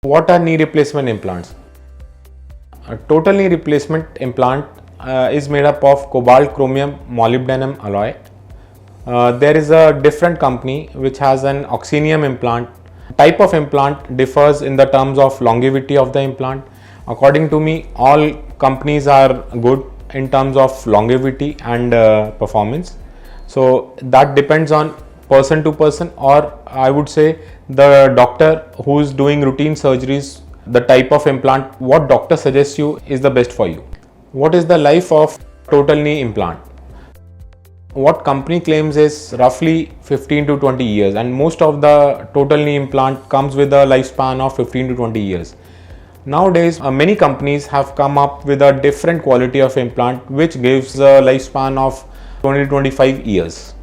What are knee replacement implants? A total knee replacement implant is made up of cobalt, chromium, molybdenum alloy. There is a different company which has an oxenium implant. Type of implant differs in the terms of longevity of the implant. According to me, all companies are good in terms of longevity and performance. So that depends on person to person, or I would say the doctor who is doing routine surgeries, the type of implant what doctor suggests you is the best for you. What is the life of total knee implant? What company claims is roughly 15 to 20 years, and most of the total knee implant comes with a lifespan of 15 to 20 years. Nowadays, many companies have come up with a different quality of implant which gives a lifespan of 20 to 25 years.